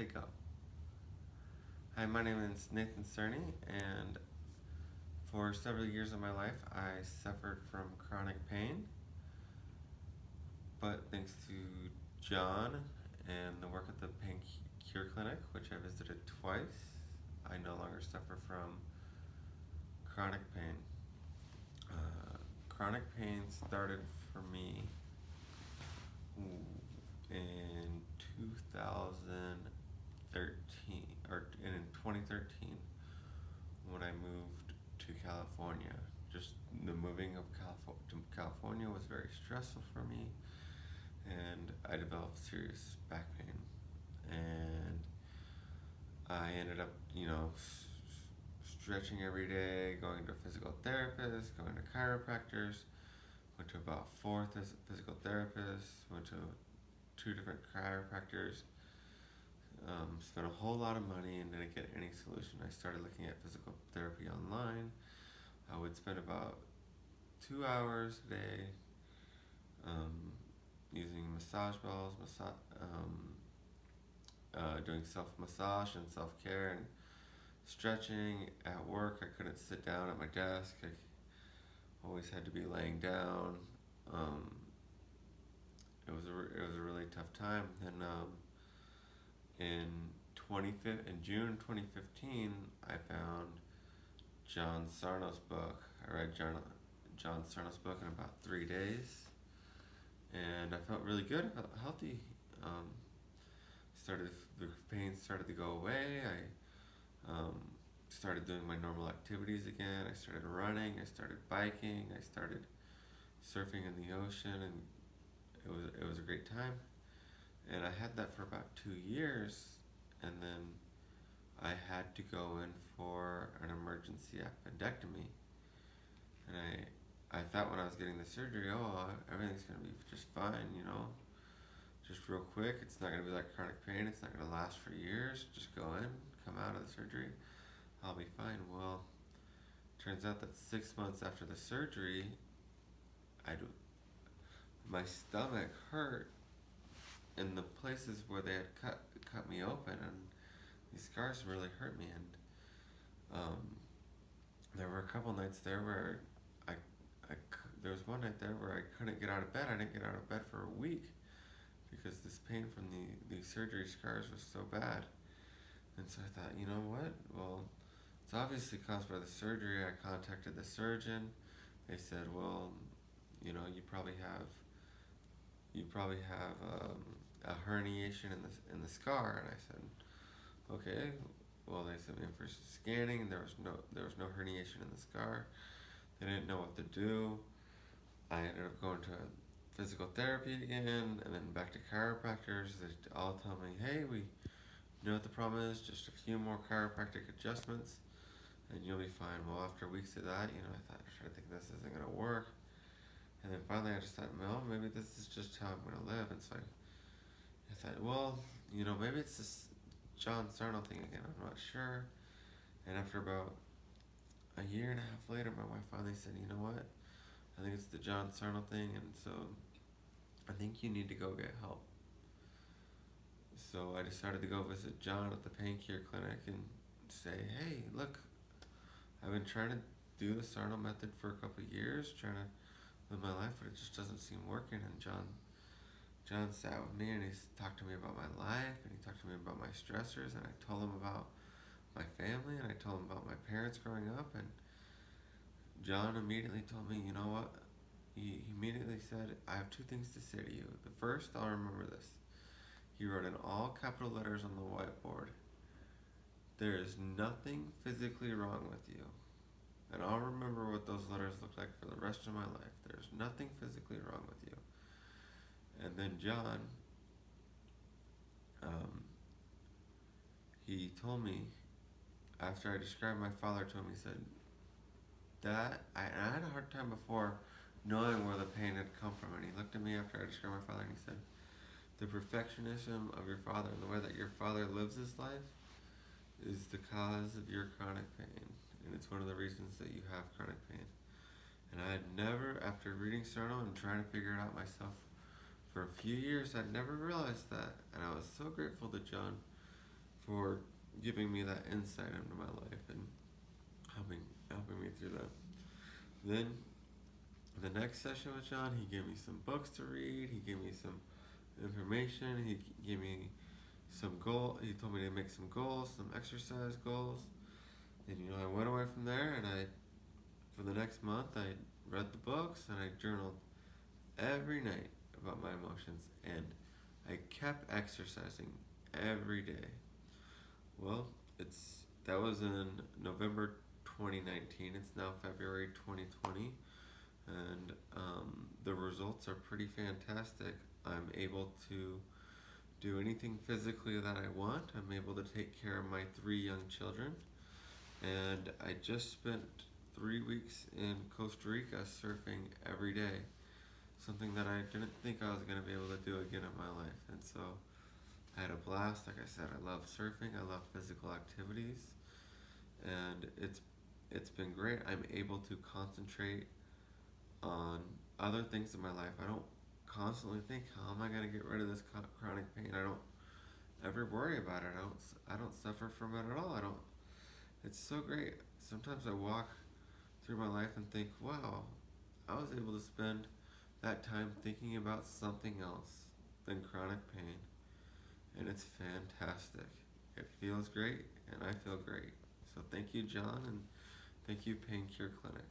say go. Hi, my name is Nathan Cerny, and for several years of my life, I suffered from chronic pain. But thanks to John and the work at the Pain Cure Clinic, which I visited twice, I no longer suffer from chronic pain. Chronic pain started for me in 2013, or in 2013, when I moved to California. Just the moving of to California was very stressful for me, and I developed serious back pain. And I ended up, stretching every day, going to a physical therapist, going to chiropractors, went to about four physical therapists, went to two different chiropractors, spent a whole lot of money and didn't get any solution. I started looking at physical therapy online. I would spend about 2 hours a day using massage balls, doing self-massage and self-care and stretching. At work, I couldn't sit down at my desk. I always had to be laying down. It was a really tough time. And in June 2015, I found John Sarno's book. I read John Sarno's book in about 3 days, and I felt really good. I felt healthy. The pain started to go away. I started doing my normal activities again. I started running. I started biking. I started surfing in the ocean, and it was a great time. And I had that for about 2 years, and then I had to go in for an emergency appendectomy. And I thought when I was getting the surgery, everything's gonna be just fine, just real quick. It's not gonna be like chronic pain. It's not gonna last for years. Just go in, come out of the surgery, I'll be fine. Well, turns out that 6 months after the surgery, my stomach hurt in the places where they had cut me open, and these scars really hurt me. And there were a couple nights there where there was one night there where I couldn't get out of bed. I didn't get out of bed for a week because this pain from the surgery scars was so bad. And so I thought, you know what? Well, it's obviously caused by the surgery. I contacted the surgeon. They said, well, you probably have a herniation in the scar. And I said, okay. Well, they sent me in for scanning. There was no herniation in the scar. They didn't know what to do. I ended up going to physical therapy again, and then back to chiropractors. They all tell me, hey, we know what the problem is, just a few more chiropractic adjustments, and you'll be fine. Well, after weeks of that, I started thinking this isn't going to work. And then finally I just thought, well, maybe this is just how I'm going to live. And so I thought, well, maybe it's this John Sarno thing again. I'm not sure. And after about a year and a half later, my wife finally said, you know what? I think it's the John Sarno thing, and so I think you need to go get help. So I decided to go visit John at the Pain Cure Clinic and say, hey, look, I've been trying to do the Sarno method for a couple of years, trying to live my life, but it just doesn't seem working. And John sat with me and he talked to me about my life, and he talked to me about my stressors, and I told him about my family, and I told him about my parents growing up. And John immediately told me, you know what? He immediately said, I have two things to say to you. The first, I'll remember this. He wrote in all capital letters on the whiteboard, there is nothing physically wrong with you. And I'll remember what those letters look like for the rest of my life. There's nothing physically wrong with you. And then John, he told me, after I described my father to him, he said, I had a hard time before knowing where the pain had come from. And he looked at me after I described my father and he said, the perfectionism of your father and the way that your father lives his life is the cause of your chronic pain. And it's one of the reasons that you have chronic pain. And I had never, after reading Sarno and trying to figure it out myself for a few years, I'd never realized that. And I was so grateful to John for giving me that insight into my life and helping me through that. Then the next session with John, he gave me some books to read. He gave me some information. He gave me some goal. He told me to make some goals, some exercise goals. And I went away from there, and for the next month, I read the books and I journaled every night about my emotions, and I kept exercising every day. Well, that was in November 2019. It's now February 2020, and the results are pretty fantastic. I'm able to do anything physically that I want. I'm able to take care of my 3 young children, and I just spent 3 weeks in Costa Rica surfing every day, something that I didn't think I was going to be able to do again in my life. And so I had a blast. Like I said, I love surfing. I love physical activities, and it's been great. I'm able to concentrate on other things in my life. I don't constantly think, how am I going to get rid of this chronic pain? I don't ever worry about it. I don't suffer from it at all. It's so great. Sometimes I walk through my life and think, wow, I was able to spend that time thinking about something else than chronic pain, and it's fantastic. It feels great, and I feel great. So thank you, John, and thank you, Pain Cure Clinic.